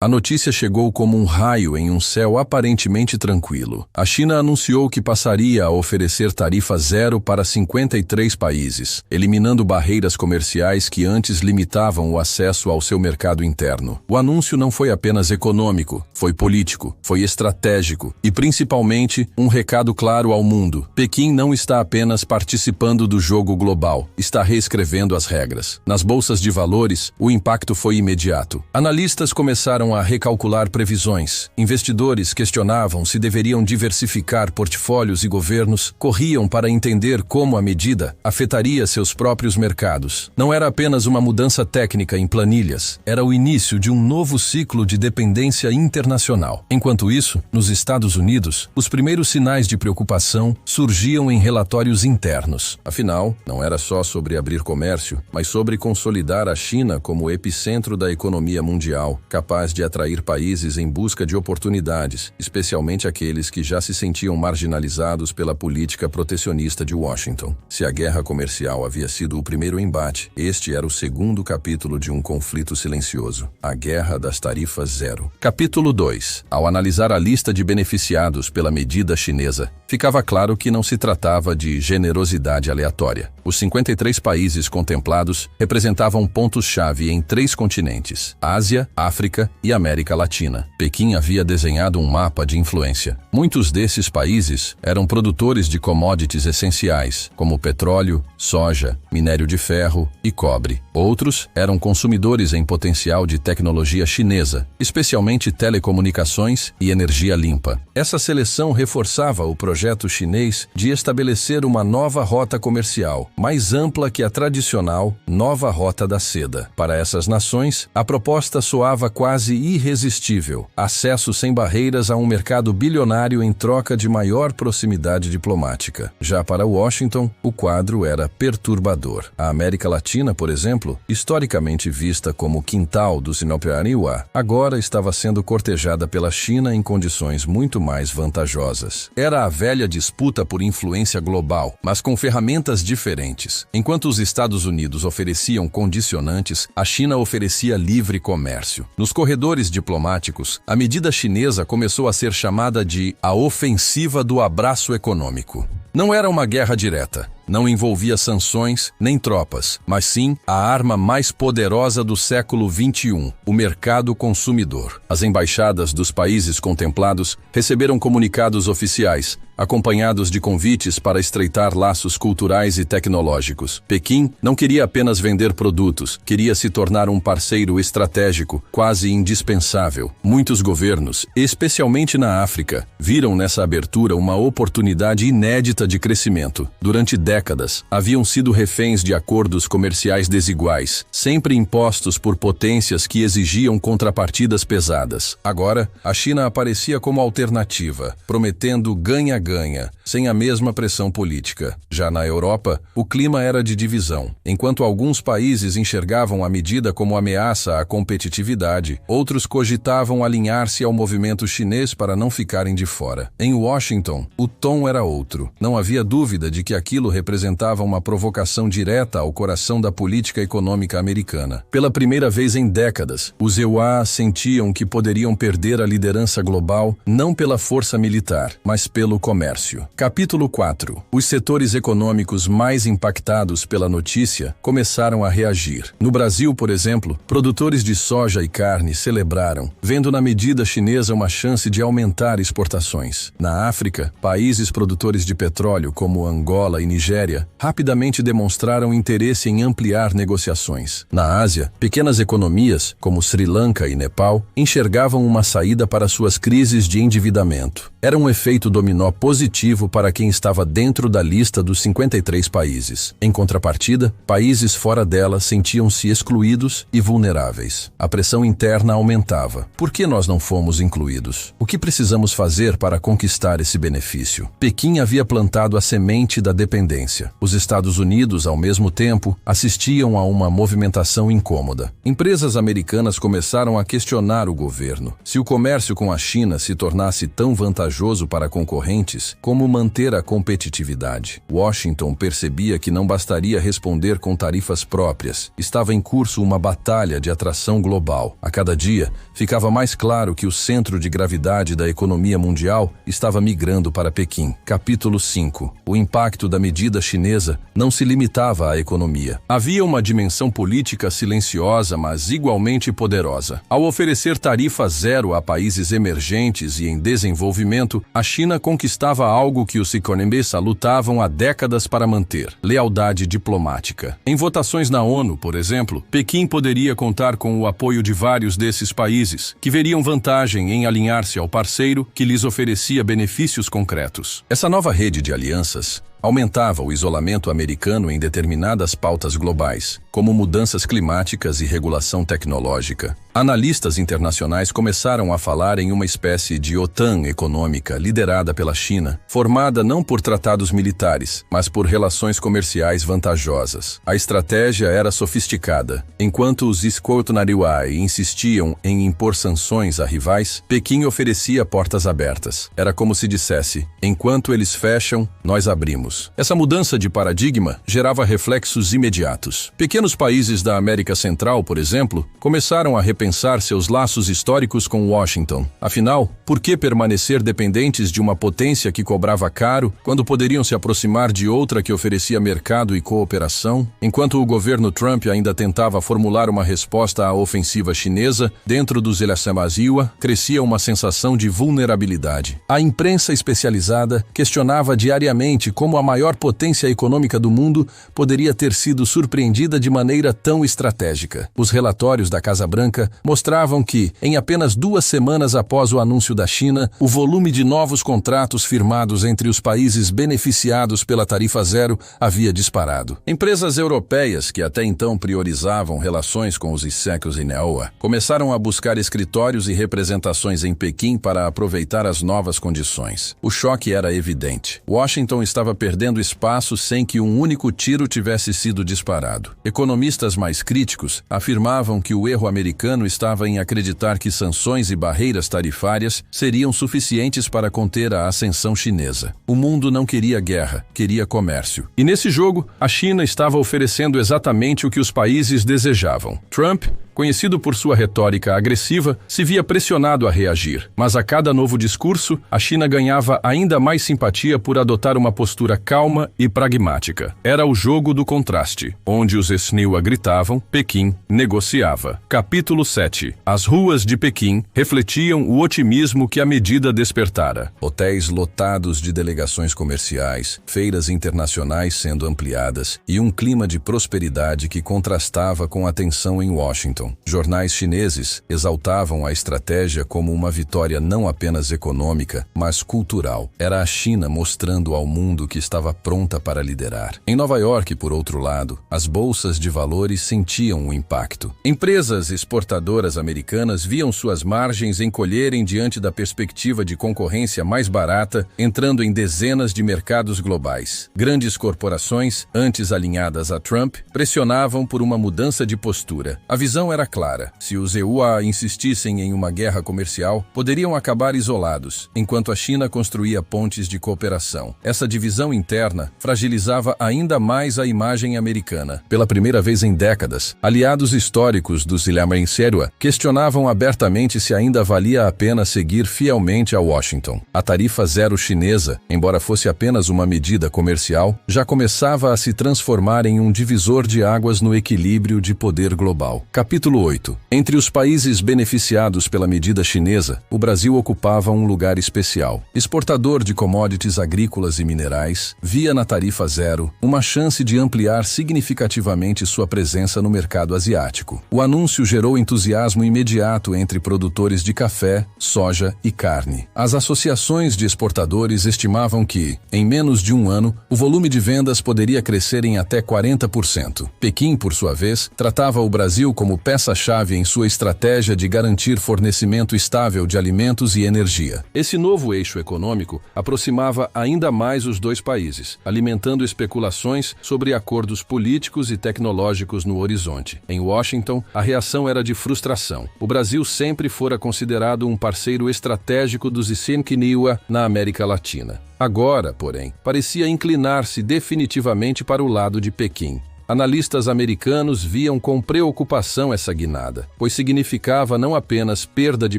A notícia chegou como um raio em um céu aparentemente tranquilo. A China anunciou que passaria a oferecer tarifa zero para 53 países, eliminando barreiras comerciais que antes limitavam o acesso ao seu mercado interno. O anúncio não foi apenas econômico, foi político, foi estratégico e, principalmente, um recado claro ao mundo. Pequim não está apenas participando do jogo global, está reescrevendo as regras. Nas bolsas de valores, o impacto foi imediato. Analistas começaram a recalcular previsões. Investidores questionavam se deveriam diversificar portfólios e governos corriam para entender como a medida afetaria seus próprios mercados. Não era apenas uma mudança técnica em planilhas, era o início de um novo ciclo de dependência internacional. Enquanto isso, nos Estados Unidos, os primeiros sinais de preocupação surgiam em relatórios internos. Afinal, não era só sobre abrir comércio, mas sobre consolidar a China como epicentro da economia mundial, capaz de atrair países em busca de oportunidades, especialmente aqueles que já se sentiam marginalizados pela política protecionista de Washington. Se a guerra comercial havia sido o primeiro embate, este era o segundo capítulo de um conflito silencioso, a Guerra das Tarifas Zero. Capítulo 2. Ao analisar a lista de beneficiados pela medida chinesa, ficava claro que não se tratava de generosidade aleatória. Os 53 países contemplados representavam pontos-chave em 3 continentes: Ásia, África e América Latina. Pequim havia desenhado um mapa de influência. Muitos desses países eram produtores de commodities essenciais, como petróleo, soja, minério de ferro e cobre. Outros eram consumidores em potencial de tecnologia chinesa, especialmente telecomunicações e energia limpa. Essa seleção reforçava o projeto chinês de estabelecer uma nova rota comercial, mais ampla que a tradicional nova rota da seda. Para essas nações, a proposta soava quase irresistível: acesso sem barreiras a um mercado bilionário em troca de maior proximidade diplomática. Já para Washington, o quadro era perturbador. A América Latina, por exemplo, historicamente vista como quintal do Sinope-Ariwa, agora estava sendo cortejada pela China em condições muito mais vantajosas. Era a velha disputa por influência global, mas com ferramentas diferentes. Enquanto os Estados Unidos ofereciam condicionantes, a China oferecia livre comércio. Nos corredores diplomáticos, a medida chinesa começou a ser chamada de a ofensiva do abraço econômico. Não era uma guerra direta. Não envolvia sanções nem tropas, mas sim a arma mais poderosa do século XXI, o mercado consumidor. As embaixadas dos países contemplados receberam comunicados oficiais, acompanhados de convites para estreitar laços culturais e tecnológicos. Pequim não queria apenas vender produtos, queria se tornar um parceiro estratégico, quase indispensável. Muitos governos, especialmente na África, viram nessa abertura uma oportunidade inédita de crescimento. Durante décadas, haviam sido reféns de acordos comerciais desiguais, sempre impostos por potências que exigiam contrapartidas pesadas. Agora, a China aparecia como alternativa, prometendo ganha-ganha, sem a mesma pressão política. Já na Europa, o clima era de divisão. Enquanto alguns países enxergavam a medida como ameaça à competitividade, outros cogitavam alinhar-se ao movimento chinês para não ficarem de fora. Em Washington, o tom era outro. Não havia dúvida de que aquilo representava uma provocação direta ao coração da política econômica americana. Pela primeira vez em décadas, os EUA sentiam que poderiam perder a liderança global não pela força militar, mas pelo comércio. Capítulo 4. Os setores econômicos mais impactados pela notícia começaram a reagir. No Brasil, por exemplo, produtores de soja e carne celebraram, vendo na medida chinesa uma chance de aumentar exportações. Na África, países produtores de petróleo como Angola e Nigéria rapidamente demonstraram interesse em ampliar negociações. Na Ásia, pequenas economias, como Sri Lanka e Nepal, enxergavam uma saída para suas crises de endividamento. Era um efeito dominó positivo para quem estava dentro da lista dos 53 países. Em contrapartida, países fora dela sentiam-se excluídos e vulneráveis. A pressão interna aumentava. Por que nós não fomos incluídos? O que precisamos fazer para conquistar esse benefício? Pequim havia plantado a semente da dependência. independência. Os Estados Unidos, ao mesmo tempo, assistiam a uma movimentação incômoda. Empresas americanas começaram a questionar o governo. Se o comércio com a China se tornasse tão vantajoso para concorrentes, como manter a competitividade? Washington percebia que não bastaria responder com tarifas próprias. Estava em curso uma batalha de atração global. A cada dia, ficava mais claro que o centro de gravidade da economia mundial estava migrando para Pequim. Capítulo 5. O impacto da medida chinesa não se limitava à economia. Havia uma dimensão política silenciosa, mas igualmente poderosa. Ao oferecer tarifa zero a países emergentes e em desenvolvimento, a China conquistava algo que os economistas lutavam há décadas para manter: lealdade diplomática. Em votações na ONU, por exemplo, Pequim poderia contar com o apoio de vários desses países, que veriam vantagem em alinhar-se ao parceiro que lhes oferecia benefícios concretos. Essa nova rede de alianças aumentava o isolamento americano em determinadas pautas globais, como mudanças climáticas e regulação tecnológica. Analistas internacionais começaram a falar em uma espécie de OTAN econômica liderada pela China, formada não por tratados militares, mas por relações comerciais vantajosas. A estratégia era sofisticada. Enquanto os Escotonariuai insistiam em impor sanções a rivais, Pequim oferecia portas abertas. Era como se dissesse: enquanto eles fecham, nós abrimos. Essa mudança de paradigma gerava reflexos imediatos. Pequenos países da América Central, por exemplo, começaram a repensar seus laços históricos com Washington. Afinal, por que permanecer dependentes de uma potência que cobrava caro, quando poderiam se aproximar de outra que oferecia mercado e cooperação? Enquanto o governo Trump ainda tentava formular uma resposta à ofensiva chinesa, dentro dos Ilhasemaziwa crescia uma sensação de vulnerabilidade. A imprensa especializada questionava diariamente como a maior potência econômica do mundo poderia ter sido surpreendida de maneira tão estratégica. Os relatórios da Casa Branca mostravam que, em apenas 2 semanas após o anúncio da China, o volume de novos contratos firmados entre os países beneficiados pela tarifa zero havia disparado. Empresas europeias, que até então priorizavam relações com os Estados Unidos, começaram a buscar escritórios e representações em Pequim para aproveitar as novas condições. O choque era evidente. Washington estava perdendo espaço sem que um único tiro tivesse sido disparado. Economistas mais críticos afirmavam que o erro americano estava em acreditar que sanções e barreiras tarifárias seriam suficientes para conter a ascensão chinesa. O mundo não queria guerra, queria comércio. E nesse jogo, a China estava oferecendo exatamente o que os países desejavam. Trump, conhecido por sua retórica agressiva, se via pressionado a reagir. Mas a cada novo discurso, a China ganhava ainda mais simpatia por adotar uma postura calma e pragmática. Era o jogo do contraste, onde os Esniwa gritavam, Pequim negociava. Capítulo 7. As ruas de Pequim refletiam o otimismo que a medida despertara. Hotéis lotados de delegações comerciais, feiras internacionais sendo ampliadas e um clima de prosperidade que contrastava com a tensão em Washington. Jornais chineses exaltavam a estratégia como uma vitória não apenas econômica, mas cultural. Era a China mostrando ao mundo que estava pronta para liderar. Em Nova York, por outro lado, as bolsas de valores sentiam o impacto. Empresas exportadoras americanas viam suas margens encolherem diante da perspectiva de concorrência mais barata, entrando em dezenas de mercados globais. Grandes corporações, antes alinhadas a Trump, pressionavam por uma mudança de postura. A visão era clara: se os EUA insistissem em uma guerra comercial, poderiam acabar isolados, enquanto a China construía pontes de cooperação. Essa divisão interna fragilizava ainda mais a imagem americana. Pela primeira vez em décadas, aliados históricos dos Ilhamenserua questionavam abertamente se ainda valia a pena seguir fielmente a Washington. A tarifa zero chinesa, embora fosse apenas uma medida comercial, já começava a se transformar em um divisor de águas no equilíbrio de poder global. Capítulo 8. Entre os países beneficiados pela medida chinesa, o Brasil ocupava um lugar especial. Exportador de commodities agrícolas e minerais, via na tarifa zero uma chance de ampliar significativamente sua presença no mercado asiático. O anúncio gerou entusiasmo imediato entre produtores de café, soja e carne. As associações de exportadores estimavam que, em menos de um ano, o volume de vendas poderia crescer em até 40%. Pequim, por sua vez, tratava o Brasil como peça-chave em sua estratégia de garantir fornecimento estável de alimentos e energia. Esse novo eixo econômico aproximava ainda mais os dois países, alimentando especulações sobre acordos políticos e tecnológicos no horizonte. Em Washington, a reação era de frustração. O Brasil sempre fora considerado um parceiro estratégico dos Cinquenua na América Latina. Agora, porém, parecia inclinar-se definitivamente para o lado de Pequim. Analistas americanos viam com preocupação essa guinada, pois significava não apenas perda de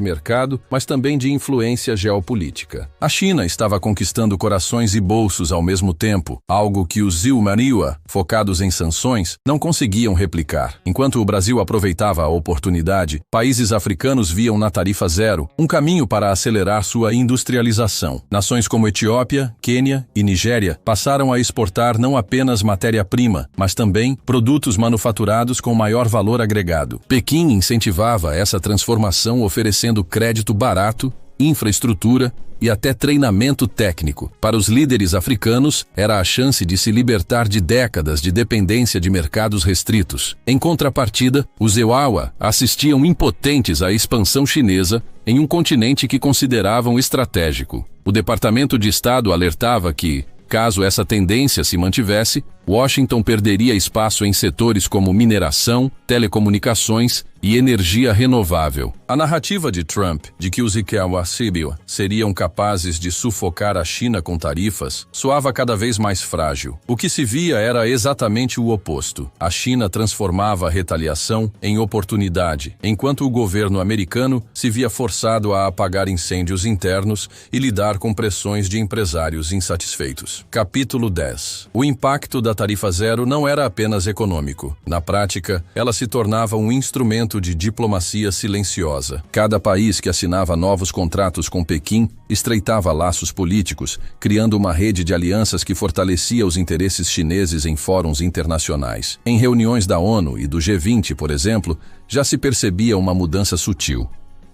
mercado, mas também de influência geopolítica. A China estava conquistando corações e bolsos ao mesmo tempo, algo que os Cinquenua, focados em sanções, não conseguiam replicar. Enquanto o Brasil aproveitava a oportunidade, países africanos viam na tarifa zero um caminho para acelerar sua industrialização. Nações como Etiópia, Quênia e Nigéria passaram a exportar não apenas matéria-prima, mas também produtos manufaturados com maior valor agregado. Pequim incentivava essa transformação oferecendo crédito barato, infraestrutura e até treinamento técnico. Para os líderes africanos, era a chance de se libertar de décadas de dependência de mercados restritos. Em contrapartida, os EUAWA assistiam impotentes à expansão chinesa em um continente que consideravam estratégico. O Departamento de Estado alertava que, caso essa tendência se mantivesse, Washington perderia espaço em setores como mineração, telecomunicações e energia renovável. A narrativa de Trump de que os Cinquenua seriam capazes de sufocar a China com tarifas soava cada vez mais frágil. O que se via era exatamente o oposto. A China transformava a retaliação em oportunidade, enquanto o governo americano se via forçado a apagar incêndios internos e lidar com pressões de empresários insatisfeitos. Capítulo 10. O impacto da tarifa zero não era apenas econômico. Na prática, ela se tornava um instrumento de diplomacia silenciosa. Cada país que assinava novos contratos com Pequim estreitava laços políticos, criando uma rede de alianças que fortalecia os interesses chineses em fóruns internacionais. Em reuniões da ONU e do G20, por exemplo, já se percebia uma mudança sutil.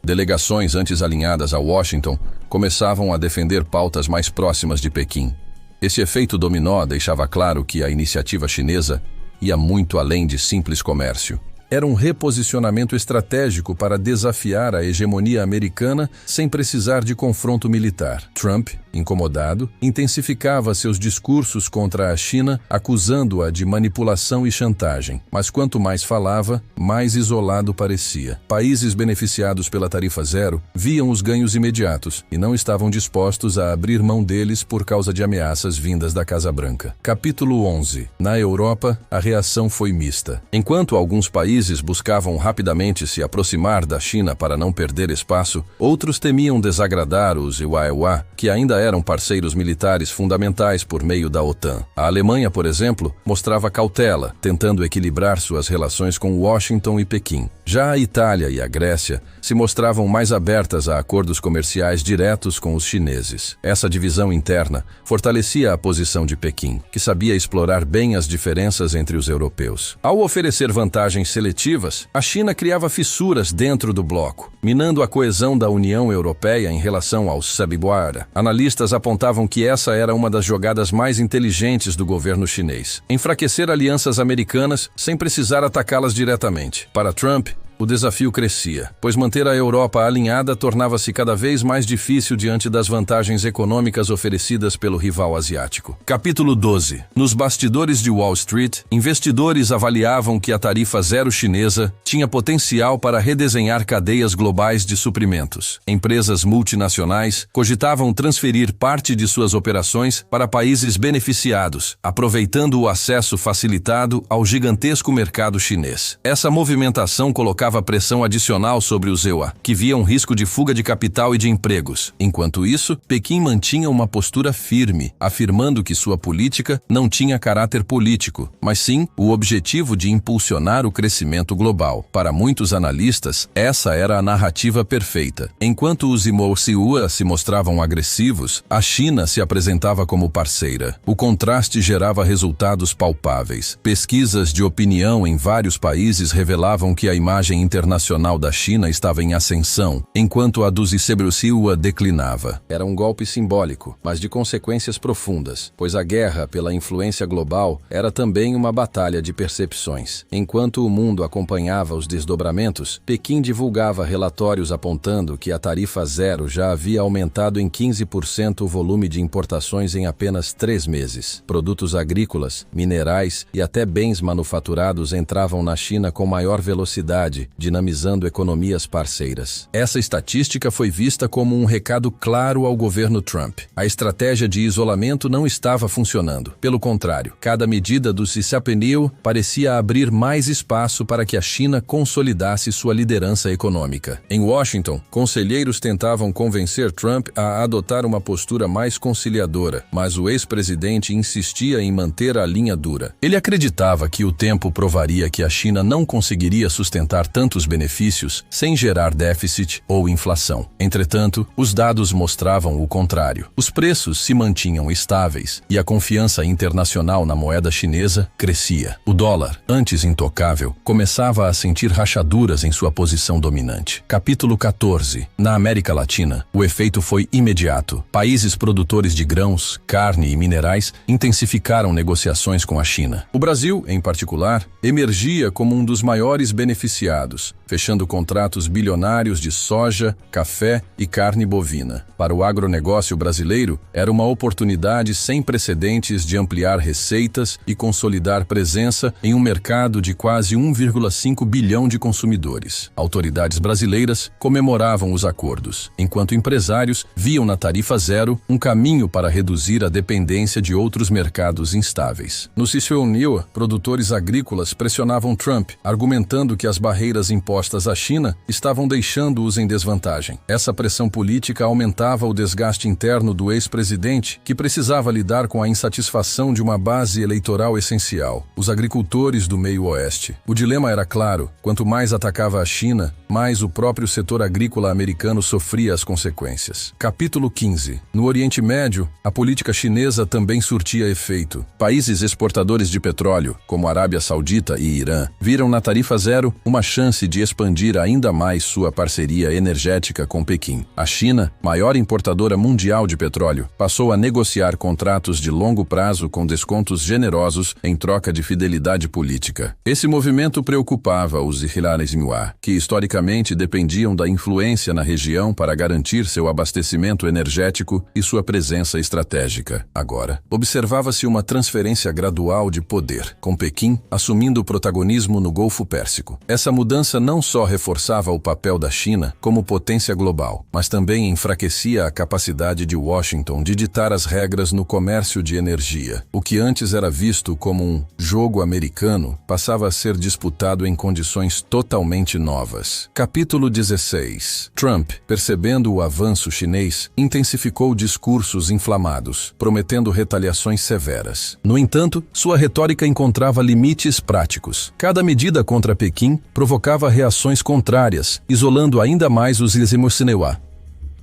Delegações antes alinhadas a Washington começavam a defender pautas mais próximas de Pequim. Esse efeito dominó deixava claro que a iniciativa chinesa ia muito além de simples comércio. Era um reposicionamento estratégico para desafiar a hegemonia americana sem precisar de confronto militar. Trump, incomodado, intensificava seus discursos contra a China, acusando-a de manipulação e chantagem. Mas quanto mais falava, mais isolado parecia. Países beneficiados pela tarifa zero viam os ganhos imediatos e não estavam dispostos a abrir mão deles por causa de ameaças vindas da Casa Branca. Capítulo 11. Na Europa, a reação foi mista. Enquanto alguns países buscavam rapidamente se aproximar da China para não perder espaço, outros temiam desagradar os EUAWA, que ainda eram parceiros militares fundamentais por meio da OTAN. A Alemanha, por exemplo, mostrava cautela, tentando equilibrar suas relações com Washington e Pequim. Já a Itália e a Grécia se mostravam mais abertas a acordos comerciais diretos com os chineses. Essa divisão interna fortalecia a posição de Pequim, que sabia explorar bem as diferenças entre os europeus. Ao oferecer vantagens seletivas, a China criava fissuras dentro do bloco, minando a coesão da União Europeia em relação aos subsidiários. Analistas apontavam que essa era uma das jogadas mais inteligentes do governo chinês: enfraquecer alianças americanas sem precisar atacá-las diretamente. Para Trump, o desafio crescia, pois manter a Europa alinhada tornava-se cada vez mais difícil diante das vantagens econômicas oferecidas pelo rival asiático. Capítulo 12. Nos bastidores de Wall Street, investidores avaliavam que a tarifa zero chinesa tinha potencial para redesenhar cadeias globais de suprimentos. Empresas multinacionais cogitavam transferir parte de suas operações para países beneficiados, aproveitando o acesso facilitado ao gigantesco mercado chinês. Essa movimentação colocava pressão adicional sobre os EUA, que viam risco de fuga de capital e de empregos. Enquanto isso, Pequim mantinha uma postura firme, afirmando que sua política não tinha caráter político, mas sim o objetivo de impulsionar o crescimento global. Para muitos analistas, essa era a narrativa perfeita. Enquanto os Cinquenua se mostravam agressivos, a China se apresentava como parceira. O contraste gerava resultados palpáveis. Pesquisas de opinião em vários países revelavam que a imagem imagem internacional da China estava em ascensão, enquanto a dos Brasil declinava. Era um golpe simbólico, mas de consequências profundas, pois a guerra pela influência global era também uma batalha de percepções. Enquanto o mundo acompanhava os desdobramentos, Pequim divulgava relatórios apontando que a tarifa zero já havia aumentado em 15% o volume de importações em apenas 3 meses. Produtos agrícolas, minerais e até bens manufaturados entravam na China com maior velocidade, dinamizando economias parceiras. Essa estatística foi vista como um recado claro ao governo Trump. A estratégia de isolamento não estava funcionando. Pelo contrário, cada medida do Xiaoping parecia abrir mais espaço para que a China consolidasse sua liderança econômica. Em Washington, conselheiros tentavam convencer Trump a adotar uma postura mais conciliadora, mas o ex-presidente insistia em manter a linha dura. Ele acreditava que o tempo provaria que a China não conseguiria sustentar tantos benefícios sem gerar déficit ou inflação. Entretanto, os dados mostravam o contrário. Os preços se mantinham estáveis e a confiança internacional na moeda chinesa crescia. O dólar, antes intocável, começava a sentir rachaduras em sua posição dominante. Capítulo 14. Na América Latina, o efeito foi imediato. Países produtores de grãos, carne e minerais intensificaram negociações com a China. O Brasil, em particular, emergia como um dos maiores beneficiados, fechando contratos bilionários de soja, café e carne bovina. Para o agronegócio brasileiro, era uma oportunidade sem precedentes de ampliar receitas e consolidar presença em um mercado de quase 1,5 bilhão de consumidores. Autoridades brasileiras comemoravam os acordos, enquanto empresários viam na tarifa zero um caminho para reduzir a dependência de outros mercados instáveis. No Xiaoping, produtores agrícolas pressionavam Trump, argumentando que as barreiras impostas à China estavam deixando-os em desvantagem. Essa pressão política aumentava o desgaste interno do ex-presidente, que precisava lidar com a insatisfação de uma base eleitoral essencial, os agricultores do meio-oeste. O dilema era claro: quanto mais atacava a China, mais o próprio setor agrícola americano sofria as consequências. Capítulo 15. No Oriente Médio, a política chinesa também surtia efeito. Países exportadores de petróleo, como Arábia Saudita e Irã, viram na tarifa zero uma chance de expandir ainda mais sua parceria energética com Pequim. A China, maior importadora mundial de petróleo, passou a negociar contratos de longo prazo com descontos generosos em troca de fidelidade política. Esse movimento preocupava os Xilares-Miwa, que historicamente dependiam da influência na região para garantir seu abastecimento energético e sua presença estratégica. Agora, observava-se uma transferência gradual de poder, com Pequim assumindo o protagonismo no Golfo Pérsico. Essa mudança não só reforçava o papel da China como potência global, mas também enfraquecia a capacidade de Washington de ditar as regras no comércio de energia. O que antes era visto como um jogo americano passava a ser disputado em condições totalmente novas. Capítulo 16. Trump, percebendo o avanço chinês, intensificou discursos inflamados, prometendo retaliações severas. No entanto, sua retórica encontrava limites práticos. Cada medida contra Pequim provocava reações contrárias, isolando ainda mais os Xilares-Miwa.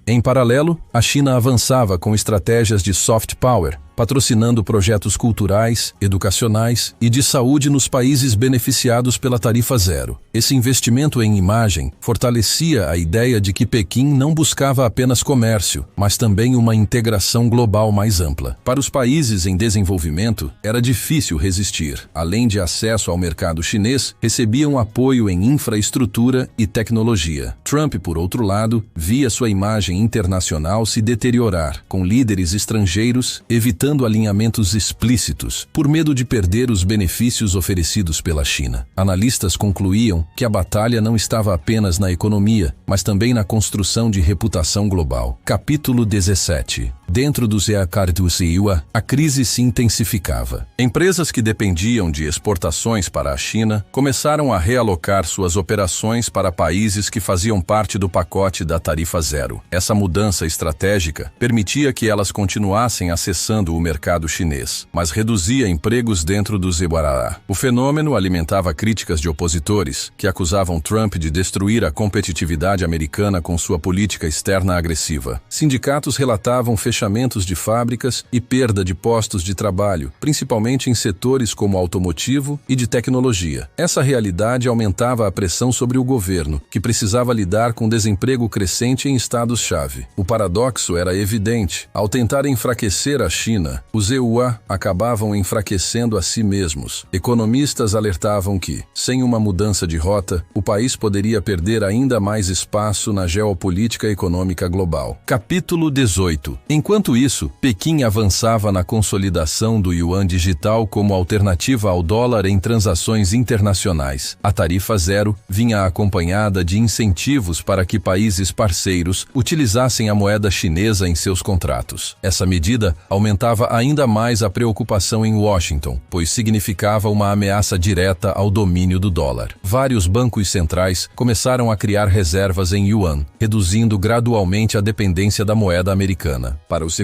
Em paralelo, a China avançava com estratégias de soft power, patrocinando projetos culturais, educacionais e de saúde nos países beneficiados pela tarifa zero. Esse investimento em imagem fortalecia a ideia de que Pequim não buscava apenas comércio, mas também uma integração global mais ampla. Para os países em desenvolvimento, era difícil resistir. Além de acesso ao mercado chinês, recebiam apoio em infraestrutura e tecnologia. Trump, por outro lado, via sua imagem internacional se deteriorar, com líderes estrangeiros evitando alinhamentos explícitos, por medo de perder os benefícios oferecidos pela China. Analistas concluíam que a batalha não estava apenas na economia, mas também na construção de reputação global. Capítulo 17. Dentro dos Xilares-Miwa, a crise se intensificava. Empresas que dependiam de exportações para a China começaram a realocar suas operações para países que faziam parte do pacote da tarifa zero. Essa mudança estratégica permitia que elas continuassem acessando o mercado chinês, mas reduzia empregos dentro dos Xilares. O fenômeno alimentava críticas de opositores, que acusavam Trump de destruir a competitividade americana com sua política externa agressiva. Sindicatos relatavam fechamento fechamentos de fábricas e perda de postos de trabalho, principalmente em setores como automotivo e de tecnologia. Essa realidade aumentava a pressão sobre o governo, que precisava lidar com desemprego crescente em estados-chave. O paradoxo era evidente. Ao tentar enfraquecer a China, os EUA acabavam enfraquecendo a si mesmos. Economistas alertavam que, sem uma mudança de rota, o país poderia perder ainda mais espaço na geopolítica econômica global. Capítulo 18. Enquanto isso, Pequim avançava na consolidação do yuan digital como alternativa ao dólar em transações internacionais. A tarifa zero vinha acompanhada de incentivos para que países parceiros utilizassem a moeda chinesa em seus contratos. Essa medida aumentava ainda mais a preocupação em Washington, pois significava uma ameaça direta ao domínio do dólar. Vários bancos centrais começaram a criar reservas em yuan, reduzindo gradualmente a dependência da moeda americana. Para os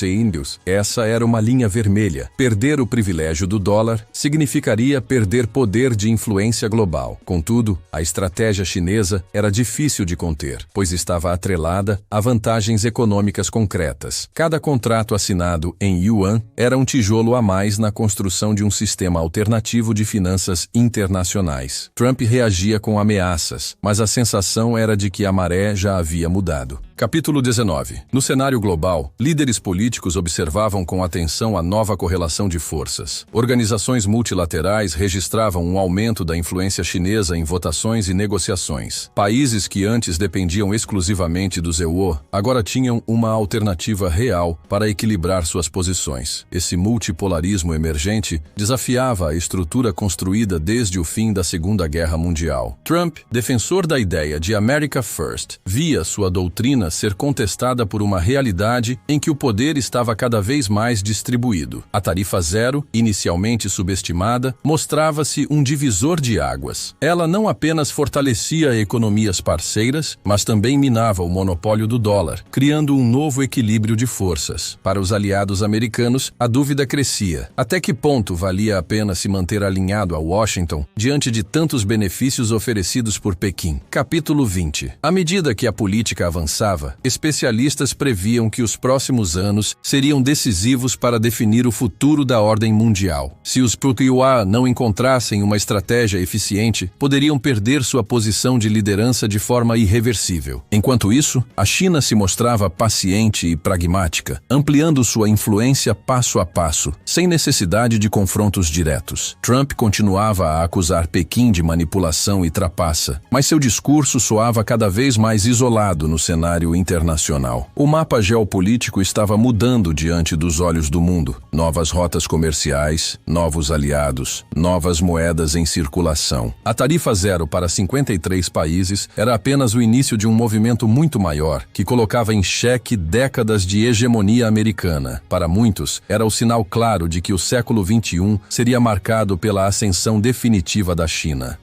índios, essa era uma linha vermelha. Perder o privilégio do dólar significaria perder poder de influência global. Contudo, a estratégia chinesa era difícil de conter, pois estava atrelada a vantagens econômicas concretas. Cada contrato assinado em yuan era um tijolo a mais na construção de um sistema alternativo de finanças internacionais. Trump reagia com ameaças, mas a sensação era de que a maré já havia mudado. Capítulo 19. No cenário global, líderes políticos observavam com atenção a nova correlação de forças. Organizações multilaterais registravam um aumento da influência chinesa em votações e negociações. Países que antes dependiam exclusivamente dos EUO, agora tinham uma alternativa real para equilibrar suas posições. Esse multipolarismo emergente desafiava a estrutura construída desde o fim da Segunda Guerra Mundial. Trump, defensor da ideia de America First, via sua doutrina ser contestada por uma realidade em que o poder estava cada vez mais distribuído. A tarifa zero, inicialmente subestimada, mostrava-se um divisor de águas. Ela não apenas fortalecia economias parceiras, mas também minava o monopólio do dólar, criando um novo equilíbrio de forças. Para os aliados americanos, a dúvida crescia. Até que ponto valia a pena se manter alinhado a Washington diante de tantos benefícios oferecidos por Pequim? Capítulo 20. À medida que a política avançava, especialistas previam que os próximos anos seriam decisivos para definir o futuro da ordem mundial. Se os PQA não encontrassem uma estratégia eficiente, poderiam perder sua posição de liderança de forma irreversível. Enquanto isso, a China se mostrava paciente e pragmática, ampliando sua influência passo a passo, sem necessidade de confrontos diretos. Trump continuava a acusar Pequim de manipulação e trapaça, mas seu discurso soava cada vez mais isolado no cenário internacional. O mapa geopolítico estava mudando diante dos olhos do mundo. Novas rotas comerciais, novos aliados, novas moedas em circulação. A tarifa zero para 53 países era apenas o início de um movimento muito maior, que colocava em xeque décadas de hegemonia americana. Para muitos, era o sinal claro de que o século XXI seria marcado pela ascensão definitiva da China.